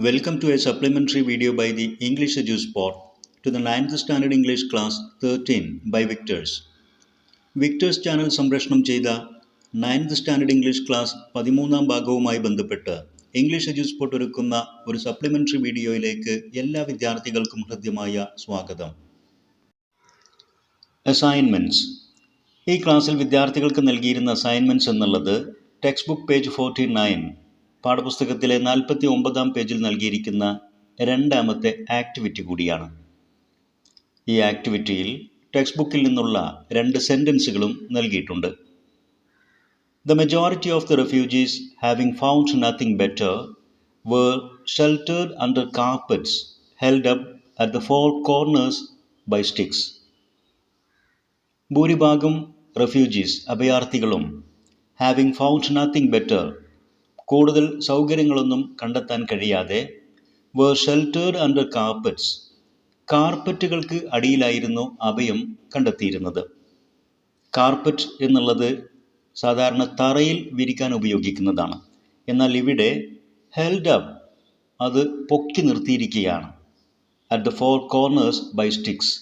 Welcome to a supplementary video by the English EduSpot to the 9th Standard English Class 13 by Victors. Victers channel സംപ്രേഷണം ചെയ്ത 9th standard English class 13-ാം ഭാഗവുമായി ബന്ധപ്പെട്ട് English EduSpot ഒരുക്കുന്ന ഒരു supplementary വീഡിയോയിലേക്ക് എല്ലാ വിദ്യാർത്ഥികൾക്കും ഹൃദ്യമായ സ്വാഗതം. അസൈൻമെൻറ്റ്സ്. ഈ ക്ലാസ്സിൽ വിദ്യാർത്ഥികൾക്ക് നൽകിയിരുന്ന അസൈൻമെൻറ്റ്സ് എന്നുള്ളത് ടെക്സ്റ്റ് ബുക്ക് പേജ് 49 പാഠപുസ്തകത്തിലെ 49-ാം പേജിൽ നൽകിയിരിക്കുന്ന രണ്ടാമത്തെ ആക്ടിവിറ്റി കൂടിയാണ്. ഈ ആക്ടിവിറ്റിയിൽ ടെക്സ്റ്റ് ബുക്കിൽ നിന്നുള്ള 2 സെൻറ്റൻസുകളും നൽകിയിട്ടുണ്ട്. The majority of the refugees, having found nothing better, were sheltered under carpets held up at the four corners by sticks. ഭൂരിഭാഗം റെഫ്യൂജീസ് അഭയാർത്ഥികളും ഹാവിംഗ് ഫൗണ്ട് നത്തിങ് ബെറ്റർ കൂടുതൽ സൗകര്യങ്ങളൊന്നും കണ്ടെത്താൻ കഴിയാതെ were sheltered under carpets കാർപ്പറ്റുകൾക്ക് അടിയിലായിരുന്നു അഭയം കണ്ടെത്തിയിരുന്നത്. കാർപ്പറ്റ് എന്നുള്ളത് സാധാരണ തറയിൽ വിരിക്കാൻ ഉപയോഗിക്കുന്നതാണ്. എന്നാൽ ഇവിടെ ഹെൽഡ് അപ്പ് അത് പൊക്കി നിർത്തിയിരിക്കുകയാണ്. At the four corners by sticks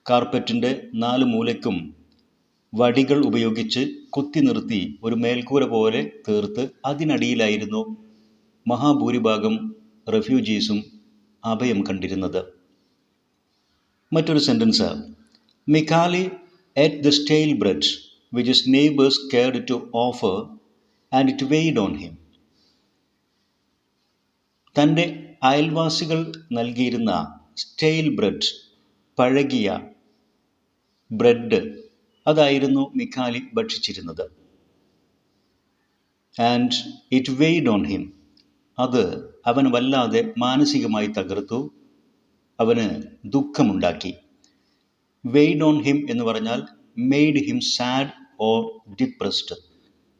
കാർപ്പറ്റിൻ്റെ 4 മൂലയ്ക്കും വടികൾ ഉപയോഗിച്ച് കുത്തി നിർത്തി ഒരു മേൽക്കൂര പോലെ തീർത്ത് അതിനടിയിലായിരുന്നു മഹാഭൂരിഭാഗം റെഫ്യൂജീസും അഭയം കണ്ടിരുന്നത്. മറ്റൊരു sentence, Mikhali ate the stale bread which his neighbours cared to offer and it weighed on him. തൻ്റെ അയൽവാസികൾ നൽകിയിരുന്ന സ്റ്റെയിൽ ബ്രെഡ്, പഴകിയ ബ്രെഡ്, അതായിരുന്നു മിഖാലി ഭക്ഷിച്ചിരുന്നത്. And it weighed on him അത് അവൻ വല്ലാതെ മാനസികമായി തകർത്തു, അവന് ദുഃഖമുണ്ടാക്കി. വെയ്ഡ് ഓൺ ഹിം എന്ന് പറഞ്ഞാൽ made him sad or depressed,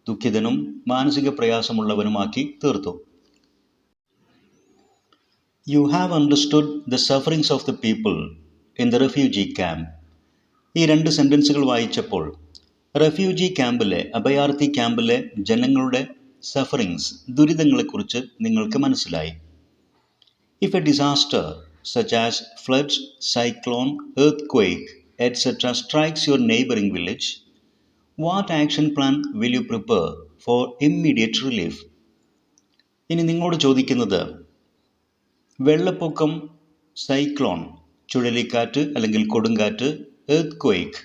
ദുഃഖിതനും മാനസിക പ്രയാസമുള്ളവനുമാക്കി തീർത്തു. You have understood the sufferings of the people in the refugee camp. ഈ 2 സെൻറ്റൻസുകൾ വായിച്ചപ്പോൾ റെഫ്യൂജി ക്യാമ്പിലെ, അഭയാർത്ഥി ക്യാമ്പിലെ ജനങ്ങളുടെ സഫറിങ്സ്, ദുരിതങ്ങളെക്കുറിച്ച് നിങ്ങൾക്ക് മനസ്സിലായി. If A disaster such as flood, cyclone, earthquake, etc. strikes your neighboring village, what action plan will you prepare for immediate relief? ഇനി നിങ്ങളോട് ചോദിക്കുന്നത്, വെള്ളപ്പൊക്കം, സൈക്ലോൺ, ചുഴലിക്കാറ്റ് അല്ലെങ്കിൽ കൊടുങ്കാറ്റ്, earthquake,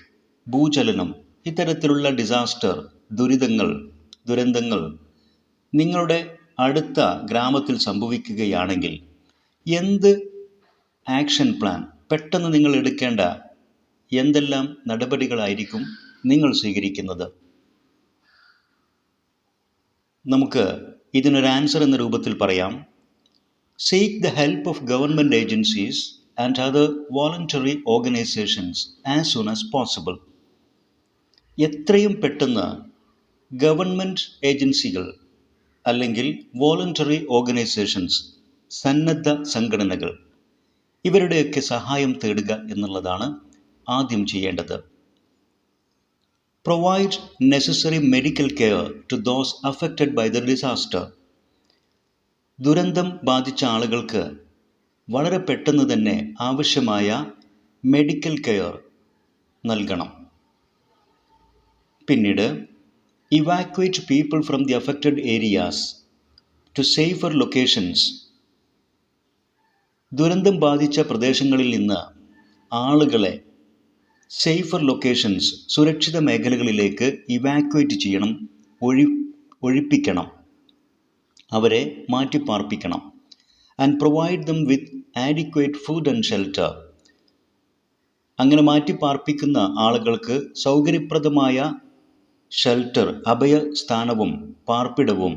ഭൂചലനം, ഇത്തരത്തിലുള്ള ഡിസാസ്റ്റർ, ദുരന്തങ്ങൾ നിങ്ങളുടെ അടുത്ത ഗ്രാമത്തിൽ സംഭവിക്കുകയാണെങ്കിൽ എന്ത് ആക്ഷൻ പ്ലാൻ, പെട്ടെന്ന് നിങ്ങൾ എടുക്കേണ്ട എന്തെല്ലാം നടപടികളായിരിക്കും നിങ്ങൾ സ്വീകരിക്കുന്നത്? നമുക്ക് ഇതിനൊരു ആൻസർ എന്ന രൂപത്തിൽ പറയാം. Seek the help of government agencies and other voluntary organizations as soon as possible. എത്രയും പെട്ടെന്ന് ഗവൺമെൻറ് ഏജൻസികൾ അല്ലെങ്കിൽ വോളണ്ടറി ഓർഗനൈസേഷൻസ്, സന്നദ്ധ സംഘടനകൾ, ഇവരുടെയൊക്കെ സഹായം തേടുക എന്നുള്ളതാണ് ആദ്യം ചെയ്യേണ്ടത്. Provide necessary medical care to those affected by the disaster. ദുരന്തം ബാധിച്ച ആളുകൾക്ക് വളരെ പെട്ടെന്ന് തന്നെ ആവശ്യമായ മെഡിക്കൽ കെയർ നൽകണം. പിന്നീട് evacuate people from the affected areas to safer locations. ദുരന്തം ബാധിച്ച പ്രദേശങ്ങളിൽ നിന്ന് ആളുകളെ സേഫർ ലൊക്കേഷൻസ്, സുരക്ഷിത മേഖലകളിലേക്ക് ഇവാക്വേറ്റ് ചെയ്യണം, ഒഴിപ്പിക്കണം, അവരെ മാറ്റിപ്പാർപ്പിക്കണം. And provide them with adequate food and shelter. അങ്ങനെ മാറ്റിപ്പാർപ്പിക്കുന്ന ആളുകൾക്ക് സൗകര്യപ്രദമായ ഷെൽട്ടർ, അഭയസ്ഥാനവും പാർപ്പിടവും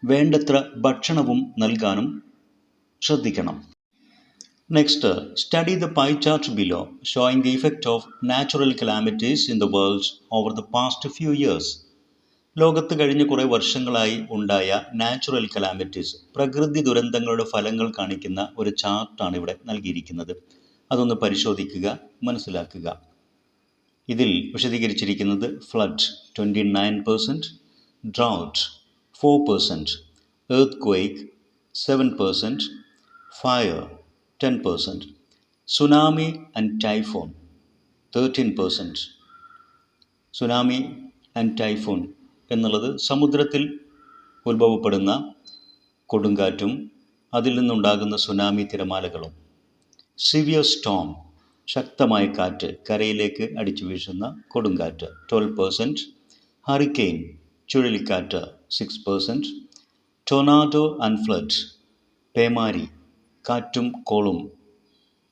വേണ്ടത്ര ഭക്ഷണവും നൽകാനും ശ്രദ്ധിക്കണം. Next, study the pie chart below showing the effect of natural calamities in the world over the past few years. ലോകത്ത് കഴിഞ്ഞ കുറേ വർഷങ്ങളായി ഉണ്ടായ നാച്ചുറൽ കലാമിറ്റീസ്, പ്രകൃതി ദുരന്തങ്ങളുടെ ഫലങ്ങൾ കാണിക്കുന്ന ഒരു ചാർട്ടാണ് ഇവിടെ നൽകിയിരിക്കുന്നത്. അതൊന്ന് പരിശോധിക്കുക, മനസ്സിലാക്കുക. ഇതിൽ വിശദീകരിച്ചിരിക്കുന്നത് flood 29%, drought 4%, earthquake 7%, fire 10%, tsunami and typhoon 13%. Tsunami and typhoon എന്നുള്ളത് സമുദ്രത്തിൽ ഉത്ഭവപ്പെടുന്ന കൊടുങ്കാറ്റും അതിൽ നിന്നുണ്ടാകുന്ന സുനാമി തിരമാലകളും. സിവിയർ സ്റ്റോം, ശക്തമായ കാറ്റ്, കരയിലേക്ക് അടിച്ചു വീശുന്ന കൊടുങ്കാറ്റ് 12%. ഹറിക്കെയിൻ, ചുഴലിക്കാറ്റ് 6%. ടൊർണാഡോ ആൻഡ് ഫ്ലഡ്, പേമാരി, കാറ്റും കോളും,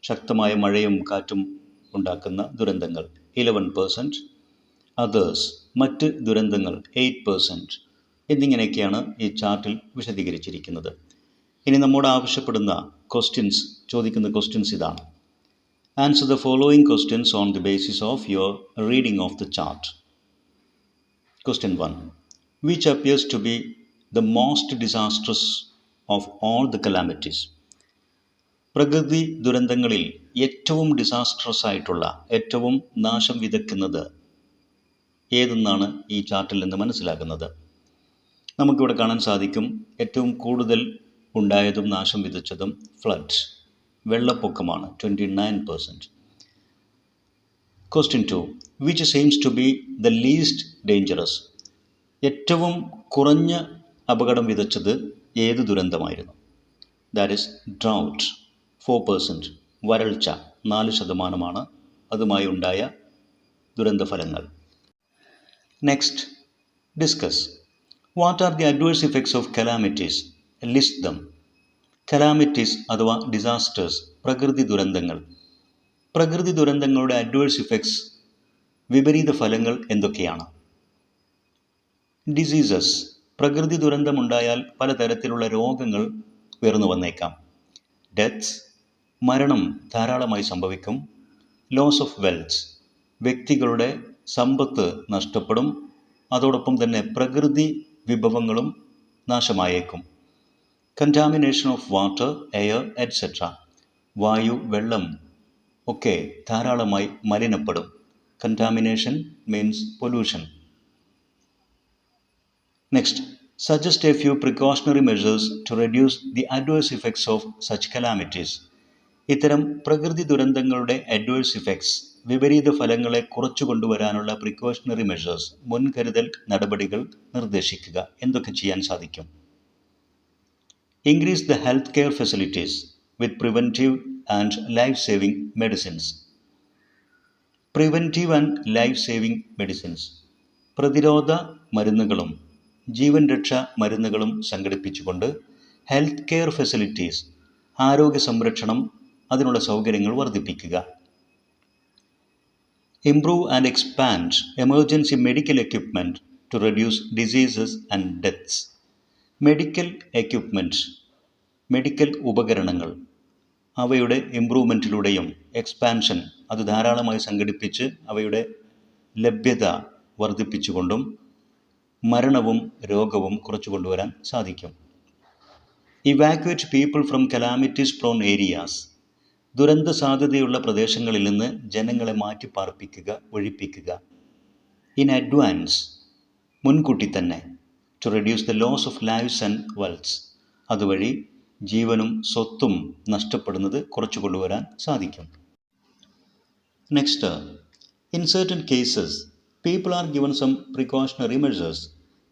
ശക്തമായ മഴയും കാറ്റും ഉണ്ടാക്കുന്ന ദുരന്തങ്ങൾ 11%. അതേഴ്സ്, മറ്റ് ദുരന്തങ്ങൾ 8%. എന്നിങ്ങനെയൊക്കെയാണ് ഈ ചാർട്ടിൽ വിശദീകരിച്ചിരിക്കുന്നത്. ഇനി നമ്മോട് ആവശ്യപ്പെടുന്ന ക്വസ്റ്റ്യൻസ്, ചോദിക്കുന്ന ക്വസ്റ്റ്യൻസ് ഇതാണ്. Answer the following questions on the basis of your reading of the chart. Question 1. Which appears to be the most disastrous of all the calamities? പ്രകൃതി ദുരന്തങ്ങളിൽ ഏറ്റവും ഡിസാസ്ട്രസ് ആയിട്ടുള്ള, ഏറ്റവും നാശം വിതയ്ക്കുന്നത് ഏതെന്നാണ് ഈ ചാർട്ടിൽ നിന്ന് മനസ്സിലാക്കുന്നത്. നമുക്കിവിടെ കാണാൻ സാധിക്കും, ഏറ്റവും കൂടുതൽ ഉണ്ടായതും നാശം വിതച്ചതും flood, വെള്ളപ്പൊക്കമാണ് 29%. Question 2. Which seems to be the least dangerous? ഏറ്റവും കുറഞ്ഞ അപകടം വിതച്ചത് ഏത് ദുരന്തമായിരുന്നു? That is drought 4%. വരൾച്ച 4% അതുമായി ഉണ്ടായ ദുരന്തഫലങ്ങൾ. Next, discuss. What are the adverse effects of calamities? List them. Calamities അഥവാ ഡിസാസ്റ്റേഴ്സ്, പ്രകൃതി ദുരന്തങ്ങൾ. പ്രകൃതി ദുരന്തങ്ങളുടെ അഡ്വേഴ്സ് ഇഫക്ട്സ്, വിപരീത ഫലങ്ങൾ എന്തൊക്കെയാണ്? ഡിസീസസ്, പ്രകൃതി ദുരന്തമുണ്ടായാൽ പലതരത്തിലുള്ള രോഗങ്ങൾ ഉയർന്നു വന്നേക്കാം. ഡെത്ത്സ്, മരണം ധാരാളമായി സംഭവിക്കും. ലോസ് ഓഫ് വെൽത്ത്, വ്യക്തികളുടെ സമ്പത്ത് നഷ്ടപ്പെടും. അതോടൊപ്പം തന്നെ പ്രകൃതി വിഭവങ്ങളും നാശമായേക്കും. Contamination of water, air etcetera, വായു, വെള്ളം ഒക്കെ ധാരാളമായി മലിനപ്പെടും. Contamination means pollution. Next, suggest a few precautionary measures to reduce the adverse effects of such calamities. ഇത്തരം പ്രകൃതി ദുരന്തങ്ങളുടെ അഡ്വേഴ്സ് ഇഫക്ട്സ്, വിപരീത ഫലങ്ങളെ കുറച്ചു കൊണ്ടുവരാനുള്ള പ്രിക്കോഷണറി മെഷേഴ്സ്, മുൻകരുതൽ നടപടികൾ നിർദ്ദേശിക്കുക. എന്തൊക്കെ ചെയ്യാൻ സാധിക്കും? Increase the health care facilities with preventive and life saving medicines. Preventive and life saving medicines, പ്രതിരോധ മരുന്നുകളും ജീവൻ രക്ഷാ മരുന്നുകളും സംഘടിപ്പിച്ചുകൊണ്ട് ഹെൽത്ത് കെയർ ഫെസിലിറ്റീസ്, ആരോഗ്യ സംരക്ഷണം, അതിനുള്ള സൗകര്യങ്ങൾ വർദ്ധിപ്പിക്കുക. Improve and expand emergency medical equipment to reduce diseases and deaths. Medical equipment, medical ഉപകരണങ്ങൾ, അവയുടെ ഇംപ്രൂവ്മെൻറ്റിലൂടെയും എക്സ്പാൻഷൻ, അത് ധാരാളമായി സംഘടിപ്പിച്ച് അവയുടെ ലഭ്യത വർദ്ധിപ്പിച്ചുകൊണ്ടും മരണവും രോഗവും കുറച്ചു കൊണ്ടുവരാൻ സാധിക്കും. Evacuate people from calamities prawn areas. ദുരന്ത സാധ്യതയുള്ള പ്രദേശങ്ങളിൽ നിന്ന് ജനങ്ങളെ മാറ്റിപ്പാർപ്പിക്കുക, ഒഴിപ്പിക്കുക. ഇൻ അഡ്വാൻസ്, മുൻകൂട്ടി തന്നെ. To reduce the loss of lives and wealths, അതുവഴി ജീവനും സ്വത്തും നഷ്ടപ്പെടുന്നത് കുറച്ചു കൊണ്ടുവരാൻ സാധിക്കും. Next, in certain cases people are given some precautionary measures.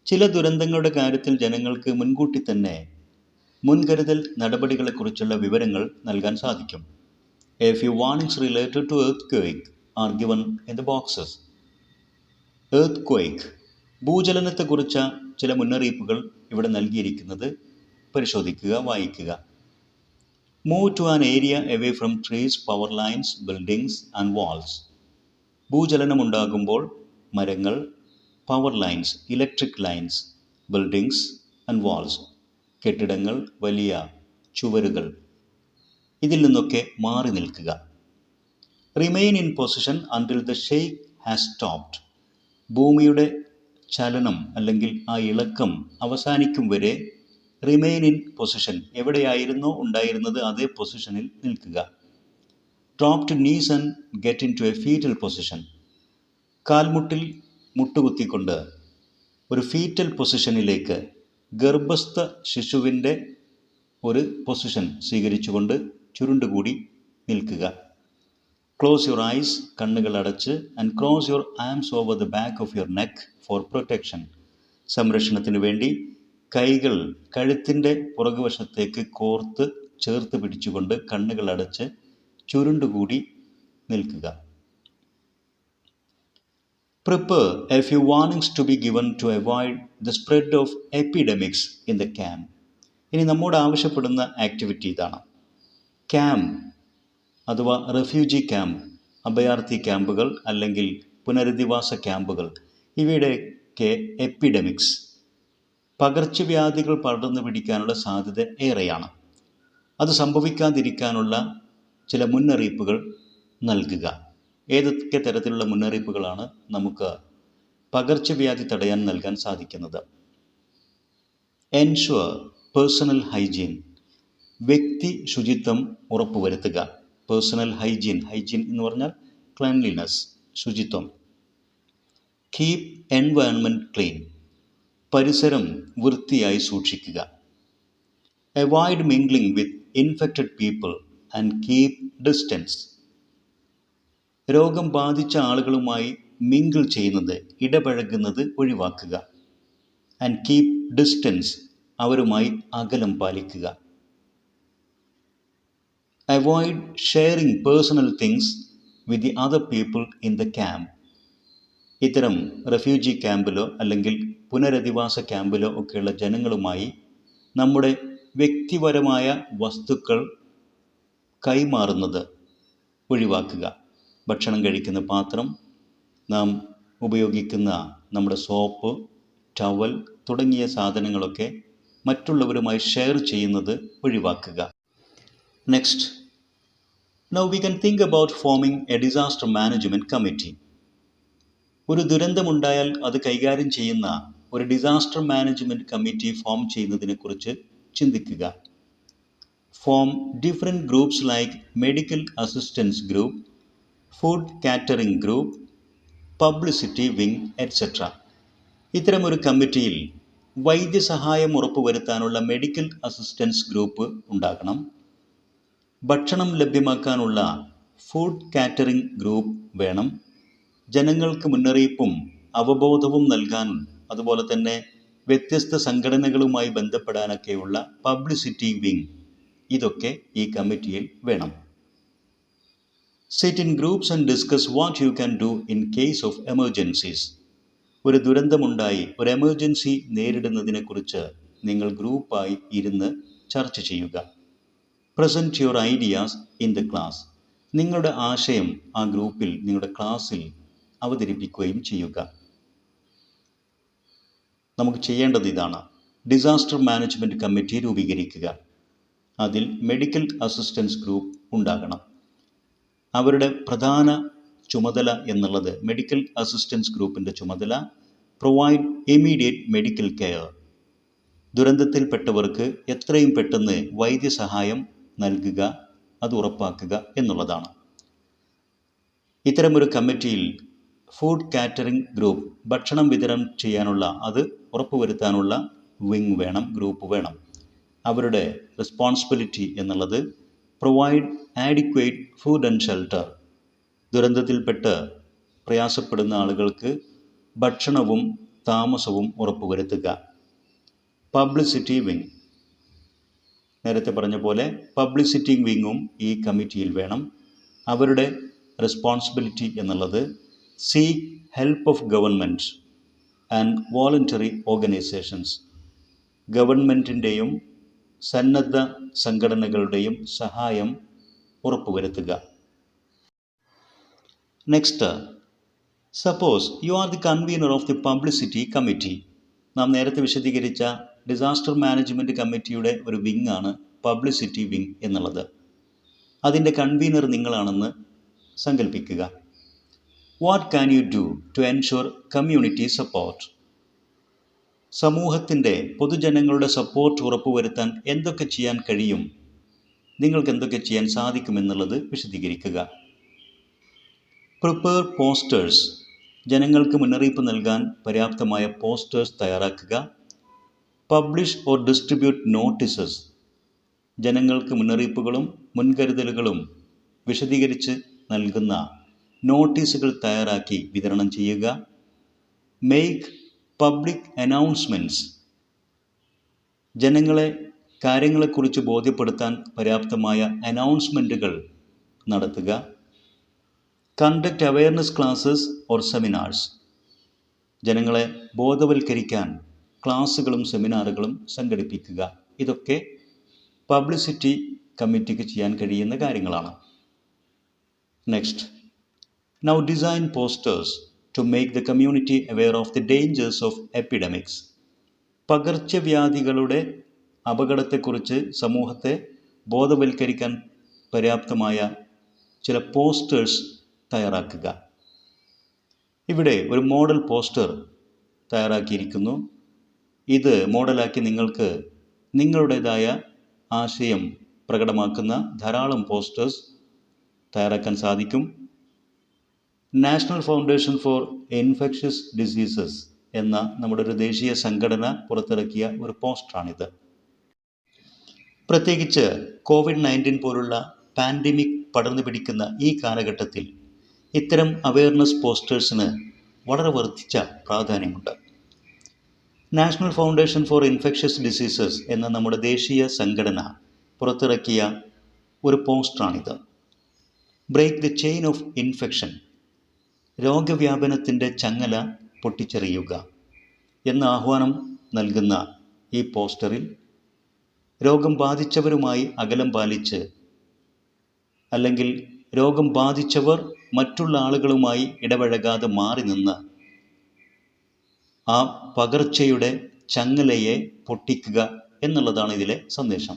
ചില ദുരന്തങ്ങളുടെ കാര്യത്തിൽ ജനങ്ങൾക്ക് മുൻകൂട്ടി തന്നെ മുൻകരുതൽ നടപടികളെക്കുറിച്ചുള്ള വിവരങ്ങൾ നൽകാൻ സാധിക്കും. A few warnings related to earthquake are given in the boxes. Earthquake, ഭൂചലനത്തെക്കുറിച്ച ചില മുന്നറിയിപ്പുകൾ ഇവിടെ നൽകിയിരിക്കുന്നത് പരിശോധിക്കുക, വായിക്കുക. Move to an area away from trees, power lines, buildings and walls. ഭൂചലനമുണ്ടാകുമ്പോൾ മരങ്ങൾ, power lines, electric lines, buildings and walls, കെട്ടിടങ്ങൾ, വലിയ ചുവരുകൾ, ഇതിൽ നിന്നൊക്കെ മാറി നിൽക്കുക. Remain in position until the shake has stopped. ഭൂമിയുടെ ചലനം അല്ലെങ്കിൽ ആ ഇളക്കം അവസാനിക്കും വരെ റിമെയിൻ ഇൻ പൊസിഷൻ, എവിടെയായിരുന്നോ ഉണ്ടായിരുന്നത് അതേ പൊസിഷനിൽ നിൽക്കുക. Drop to knees and get in to a fetal position. കാൽമുട്ടിൽ മുട്ടുകുത്തിക്കൊണ്ട് ഒരു ഫീറ്റൽ പൊസിഷനിലേക്ക്, ഗർഭസ്ഥ ശിശുവിൻ്റെ ഒരു പൊസിഷൻ സ്വീകരിച്ചുകൊണ്ട് ചുരുണ്ടുകൂടി നിൽക്കുക. ക്ലോസ് യുവർ ഐസ്, കണ്ണുകൾ അടച്ച്, and cross your arms over the back of your neck for protection. സംരക്ഷണത്തിന് വേണ്ടി കൈകൾ കഴുത്തിൻ്റെ പുറകുവശത്തേക്ക് കോർത്ത് ചേർത്ത് പിടിച്ചുകൊണ്ട് കണ്ണുകൾ അടച്ച് ചുരുണ്ടുകൂടി നിൽക്കുക. Prepare a few warnings to be given to avoid the spread of epidemics in the camp. ഇനി നമ്മോട് ആവശ്യപ്പെടുന്ന ആക്ടിവിറ്റി ഇതാണ്. ക്യാമ്പ് അഥവാ റെഫ്യൂജി ക്യാമ്പ്, അഭയാർത്ഥി ക്യാമ്പുകൾ അല്ലെങ്കിൽ പുനരധിവാസ ക്യാമ്പുകൾ, ഇവയുടെയൊക്കെ എപ്പിഡമിക്സ്, പകർച്ചവ്യാധികൾ പടർന്നു പിടിക്കാനുള്ള സാധ്യത ഏറെയാണ്. അത് സംഭവിക്കാതിരിക്കാനുള്ള ചില മുന്നറിയിപ്പുകൾ നൽകുക. ഏതൊക്കെ തരത്തിലുള്ള മുന്നറിയിപ്പുകളാണ് നമുക്ക് പകർച്ചവ്യാധി തടയാൻ നൽകാൻ സാധിക്കുന്നത്? എൻഷുവർ പേഴ്സണൽ ഹൈജീൻ, വ്യക്തി ശുചിത്വം ഉറപ്പുവരുത്തുക. പേഴ്സണൽ ഹൈജീൻ, ഹൈജീൻ എന്ന് പറഞ്ഞാൽ ക്ലീൻലിനെസ്, ശുചിത്വം. കീപ് എൻവയൺമെൻറ്റ് ക്ലീൻ, പരിസരം വൃത്തിയായി സൂക്ഷിക്കുക. Avoid mingling with infected people and keep distance. രോഗം ബാധിച്ച ആളുകളുമായി മിങ്കിൾ ചെയ്യുന്നത്, ഇടപഴകുന്നത് ഒഴിവാക്കുക. ആൻഡ് കീപ് ഡിസ്റ്റൻസ്, അവരുമായി അകലം പാലിക്കുക. Avoid sharing personal things with the other people in the camp. ഇത്തരം റെഫ്യൂജി ക്യാമ്പിലോ അല്ലെങ്കിൽ പുനരധിവാസ ക്യാമ്പിലോ ഒക്കെയുള്ള ജനങ്ങളുമായി നമ്മുടെ വ്യക്തിപരമായ വസ്തുക്കൾ കൈമാറുന്നത് ഒഴിവാക്കുക. ഭക്ഷണം കഴിക്കുന്ന പാത്രം, നാം ഉപയോഗിക്കുന്ന നമ്മുടെ സോപ്പ്, ടവൽ തുടങ്ങിയ സാധനങ്ങളൊക്കെ മറ്റുള്ളവരുമായി ഷെയർ ചെയ്യുന്നത് ഒഴിവാക്കുക. Next, now we can think about foaming A disaster management committee. ഒരു ദുരന്തമുണ്ടായാൽ അത് കൈകാര്യം ചെയ്യുന്ന ഒരു ഡിസാസ്റ്റർ മാനേജ്മെൻറ്റ് കമ്മിറ്റി ഫോം ചെയ്യുന്നതിനെക്കുറിച്ച് ചിന്തിക്കുക. Form different groups like medical assistance group, food catering group, publicity wing et cetera. ഇത്തരമൊരു കമ്മിറ്റിയിൽ വൈദ്യസഹായം ഉറപ്പുവരുത്താനുള്ള മെഡിക്കൽ അസിസ്റ്റൻസ് ഗ്രൂപ്പ് ഉണ്ടാകണം. ഭക്ഷണം ലഭ്യമാക്കാനുള്ള ഫുഡ് കാറ്ററിംഗ് ഗ്രൂപ്പ് വേണം. ജനങ്ങൾക്ക് മുന്നറിയിപ്പും അവബോധവും നൽകാൻ, അതുപോലെ തന്നെ വ്യത്യസ്ത സംഘടനകളുമായി ബന്ധപ്പെടാനൊക്കെയുള്ള പബ്ലിസിറ്റി വിങ്, ഇതൊക്കെ ഈ കമ്മിറ്റിയിൽ വേണം. Sit in groups and discuss what you can do in case of emergencies. ഒരു ദുരന്തമുണ്ടായി ഒരു എമർജൻസി നേരിടുന്നതിനെക്കുറിച്ച് നിങ്ങൾ ഗ്രൂപ്പായി ഇരുന്ന് ചർച്ച ചെയ്യുക. Present your ideas in the class. നിങ്ങളുടെ ആശയം ആ ഗ്രൂപ്പിൽ, നിങ്ങളുടെ ക്ലാസ്സിൽ അവതരിപ്പിക്കുകയും ചെയ്യുക. നമുക്ക് ചെയ്യേണ്ടത് ഇതാണ്. ഡിസാസ്റ്റർ മാനേജ്മെൻറ്റ് കമ്മിറ്റി രൂപീകരിക്കുക. അതിൽ മെഡിക്കൽ അസിസ്റ്റൻസ് ഗ്രൂപ്പ് ഉണ്ടാകണം. അവരുടെ പ്രധാന ചുമതല എന്നുള്ളത്, മെഡിക്കൽ അസിസ്റ്റൻസ് ഗ്രൂപ്പിൻ്റെ ചുമതല പ്രൊവൈഡ് ഇമ്മീഡിയറ്റ് മെഡിക്കൽ കെയർ. ദുരന്തത്തിൽപ്പെട്ടവർക്ക് എത്രയും പെട്ടെന്ന് വൈദ്യസഹായം നൽകുക, അത് ഉറപ്പാക്കുക എന്നുള്ളതാണ്. ഇത്തരമൊരു കമ്മിറ്റിയിൽ ഫുഡ് കാറ്ററിംഗ് ഗ്രൂപ്പ്, ഭക്ഷണം വിതരണം ചെയ്യാനുള്ള, അത് ഉറപ്പുവരുത്താനുള്ള വിങ് വേണം, ഗ്രൂപ്പ് വേണം. അവരുടെ റെസ്പോൺസിബിലിറ്റി എന്നുള്ളത് provide adequate food and shelter. ദുരന്തത്തിൽപ്പെട്ട് പ്രയാസപ്പെടുന്ന ആളുകൾക്ക് ഭക്ഷണവും താമസവും ഉറപ്പുവരുത്തുക. പബ്ലിസിറ്റി വിങ്, നേരത്തെ പറഞ്ഞ പോലെ പബ്ലിസിറ്റി വിങ്ങും ഈ കമ്മിറ്റിയിൽ വേണം. അവരുടെ റെസ്പോൺസിബിലിറ്റി എന്നുള്ളത് seek help of government and voluntary organisations. ഗവൺമെൻറ്റിൻ്റെയും സന്നദ്ധ സംഘടനകളുടെയും സഹായം ഉറപ്പുവരുത്തുക. Next, suppose you are the convener of the publicity committee. നാം നേരത്തെ വിശദീകരിച്ച ഡിസാസ്റ്റർ മാനേജ്മെൻറ്റ് കമ്മിറ്റിയുടെ ഒരു വിങ്ങാണ് പബ്ലിസിറ്റി വിങ് എന്നുള്ളത്. അതിൻ്റെ കൺവീനർ നിങ്ങളാണെന്ന് സങ്കല്പിക്കുക. What can you do to ensure community support? സമൂഹത്തിൻ്റെ, പൊതുജനങ്ങളുടെ സപ്പോർട്ട് ഉറപ്പുവരുത്താൻ എന്തൊക്കെ ചെയ്യാൻ കഴിയും, നിങ്ങൾക്ക് എന്തൊക്കെ ചെയ്യാൻ സാധിക്കുമെന്നുള്ളത് വിശദീകരിക്കുക. പ്രിപ്പയർ പോസ്റ്റേഴ്സ്, ജനങ്ങൾക്ക് മുന്നറിയിപ്പ് നൽകാൻ പര്യാപ്തമായ പോസ്റ്റേഴ്സ് തയ്യാറാക്കുക. പബ്ലിഷ് ഓർ ഡിസ്ട്രിബ്യൂട്ട് നോട്ടീസസ്, ജനങ്ങൾക്ക് മുന്നറിയിപ്പുകളും മുൻകരുതലുകളും വിശദീകരിച്ച് നൽകുന്ന നോട്ടീസുകൾ തയ്യാറാക്കി വിതരണം ചെയ്യുക. മേക്ക് പബ്ലിക് അനൗൺസ്മെൻറ്റ്സ്, ജനങ്ങളെ കാര്യങ്ങളെക്കുറിച്ച് ബോധ്യപ്പെടുത്താൻ പര്യാപ്തമായ അനൗൺസ്മെൻറ്റുകൾ നടത്തുക. Conduct awareness classes or seminars, ജനങ്ങളെ ബോധവൽക്കരിക്കാൻ ക്ലാസ്സുകളും സെമിനാറുകളും സംഘടിപ്പിക്കുക. ഇതൊക്കെ പബ്ലിസിറ്റി കമ്മിറ്റിക്ക് ചെയ്യാൻ കഴിയുന്ന കാര്യങ്ങളാണ്. Next, now design posters to make the community aware of the dangers of epidemics. പകർച്ചവ്യാധികളുടെ അപകടത്തെക്കുറിച്ച് സമൂഹത്തെ ബോധവൽക്കരിക്കാൻ പര്യാപ്തമായ ചില പോസ്റ്റേഴ്സ് തയ്യാറാക്കുക. ഇവിടെ ഒരു മോഡൽ പോസ്റ്റർ തയ്യാറാക്കിയിരിക്കുന്നു. ഇത് മോഡലാക്കി നിങ്ങൾക്ക് നിങ്ങളുടേതായ ആശയം പ്രകടമാക്കുന്ന ധാരാളം പോസ്റ്റേഴ്സ് തയ്യാറാക്കാൻ സാധിക്കും. National foundation for infectious diseases എന്ന നമ്മുടെ ഒരു ദേശീയ സംഘടന പുറത്തിറക്കിയ ഒരു പോസ്റ്ററാണിത്. പ്രത്യേകിച്ച് COVID-19 പോലുള്ള പാൻഡമിക് പടർന്നു പിടിക്കുന്ന ഈ കാലഘട്ടത്തിൽ ഇത്തരം അവെയർനെസ് പോസ്റ്റേഴ്സിന് വളരെ വർദ്ധിച്ച പ്രാധാന്യമുണ്ട്. National foundation for infectious diseases എന്ന നമ്മുടെ ദേശീയ സംഘടന പുറത്തിറക്കിയ ഒരു പോസ്റ്ററാണിത്. Break the chain of infection, രോഗവ്യാപനത്തിൻ്റെ ചങ്ങല പൊട്ടിച്ചെറിയുക എന്ന ആഹ്വാനം നൽകുന്ന ഈ പോസ്റ്ററിൽ രോഗം ബാധിച്ചവരുമായി അകലം പാലിച്ച്, അല്ലെങ്കിൽ രോഗം ബാധിച്ചവർ മറ്റുള്ള ആളുകളുമായി ഇടപഴകാതെ മാറി നിന്ന് ആ പകർച്ചയുടെ ചങ്ങലയെ പൊട്ടിക്കുക എന്നുള്ളതാണ് ഇതിലെ സന്ദേശം.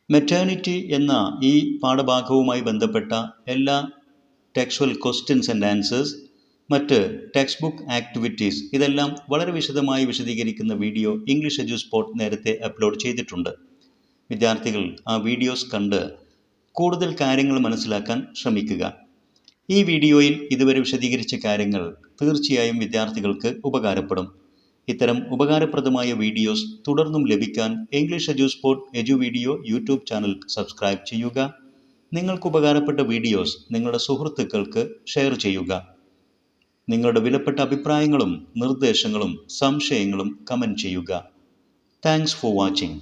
മെറ്റേണിറ്റി എന്ന ഈ പാഠഭാഗവുമായി ബന്ധപ്പെട്ട എല്ലാ ടെക്സ്ച്വൽ ക്വസ്റ്റ്യൻസ് ആൻഡ് ആൻസേഴ്സ്, മറ്റ് ടെക്സ്റ്റ് ബുക്ക് ആക്ടിവിറ്റീസ്, ഇതെല്ലാം വളരെ വിശദമായി വിശദീകരിക്കുന്ന വീഡിയോ ഇംഗ്ലീഷ് എഡ്യൂസ്പോട്ട് നേരത്തെ അപ്ലോഡ് ചെയ്തിട്ടുണ്ട്. വിദ്യാർത്ഥികൾ ആ വീഡിയോസ് കണ്ട് കൂടുതൽ കാര്യങ്ങൾ മനസ്സിലാക്കാൻ ശ്രമിക്കുക. ഈ വീഡിയോയിൽ ഇതുവരെ വിശദീകരിച്ച കാര്യങ്ങൾ തീർച്ചയായും വിദ്യാർത്ഥികൾക്ക് ഉപകാരപ്പെടും. ഇത്തരം ഉപകാരപ്രദമായ വീഡിയോസ് തുടർന്നും ലഭിക്കാൻ ഇംഗ്ലീഷ് എഡ്യൂസ്പോട്ട് എഡ്യൂവീഡിയോ യൂട്യൂബ് ചാനൽ സബ്സ്ക്രൈബ് ചെയ്യുക. നിങ്ങൾക്ക് ഉപകാരപ്പെട്ട വീഡിയോസ് നിങ്ങളുടെ സുഹൃത്തുക്കൾക്ക് ഷെയർ ചെയ്യുക. നിങ്ങളുടെ വിലപ്പെട്ട അഭിപ്രായങ്ങളും നിർദ്ദേശങ്ങളും സംശയങ്ങളും കമൻറ്റ് ചെയ്യുക. Thanks for watching.